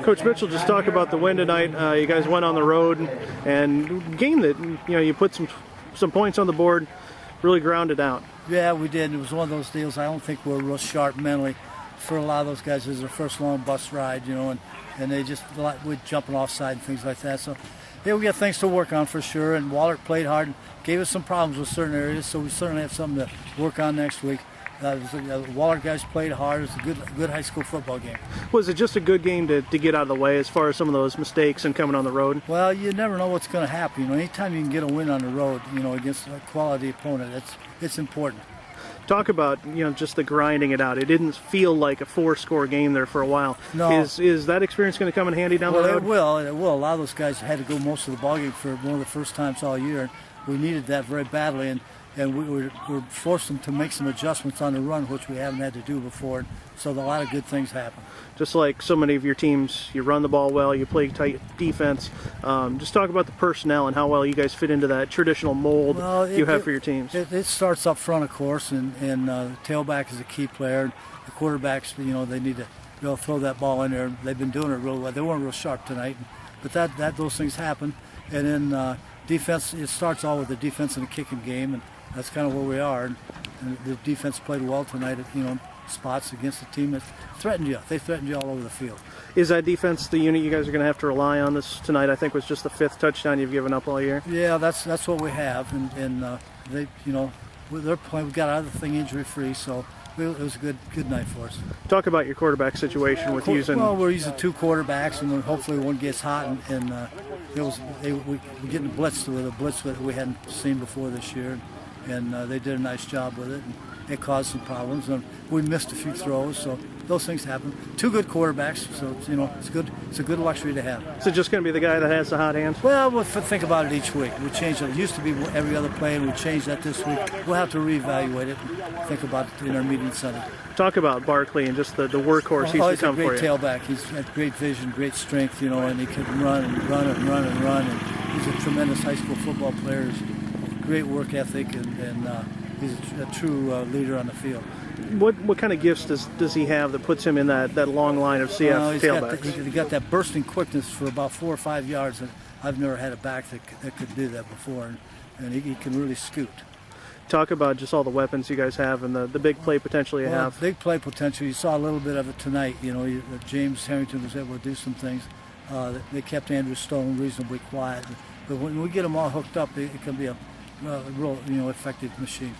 Coach Mitchell, just talk about the win tonight. You guys went on the road and game that you put some points on the board, really grounded out. Yeah, we did. It was one of those deals. I don't think we're real sharp mentally. For a lot of those guys, it was their first long bus ride, and they just with jumping offside and things like that. So yeah, we got things to work on for sure. And Wahlert played hard, and gave us some problems with certain areas. So we certainly have something to work on next week. The Wahlert guys played hard. It was a good high school football game. Was it just a good game to get out of the way as far as some of those mistakes and coming on the road? Well, you never know what's going to happen. Anytime you can get a win on the road, against a quality opponent, it's important. Talk about just the grinding it out. It didn't feel like a 4-score game there for a while. No. Is that experience going to come in handy down the road? Well, it will. A lot of those guys had to go most of the ballgame for one of the first times all year. We needed that very badly, and we forced them to make some adjustments on the run, which we haven't had to do before. So a lot of good things happen. Just like so many of your teams, you run the ball well, you play tight defense. Just talk about the personnel and how well you guys fit into that traditional mold you have for your teams. It starts up front, of course, and the tailback is a key player. The quarterbacks, they need to throw that ball in there. They've been doing it real well. They weren't real sharp tonight, but those things happen. And then defense, it starts all with the defense and the kicking game, and that's kind of where we are. And the defense played well tonight at spots against a team that threatened you. They threatened you all over the field. Is that defense the unit you guys are going to have to rely on this tonight? I think was just the 5th touchdown you've given up all year. Yeah, that's what we have, and they they're playing. We got out of the thing injury free, so it was a good night for us. Talk about your quarterback situation with using. Well, we're using 2 quarterbacks, and hopefully one gets hot, and we're getting blitzed with a blitz that we hadn't seen before this year, and they did a nice job with it. And it caused some problems, and we missed a few throws, so those things happen. 2 good quarterbacks, so it's good. It's a good luxury to have. Is it just going to be the guy that has the hot hands? Well, we'll think about it each week. We change it. It used to be every other play, and we changed that this week. We'll have to reevaluate it and think about it in our meeting center. Talk about Barkley and just the workhorse he's become for you. He's a great tailback. He's got great vision, great strength, and he can run and run and run and run. And he's a tremendous high school football player. He's great work ethic, and he's a true leader on the field. What kind of gifts does he have that puts him in that long line of CF tailbacks? He's got that bursting quickness for about 4 or 5 yards, and I've never had a back that could do that before, and he can really scoot. Talk about just all the weapons you guys have and the big play potential you have. Big play potential. You saw a little bit of it tonight. James Harrington was able to do some things. They kept Andrew Stone reasonably quiet, but when we get them all hooked up, it can be a real effective machine.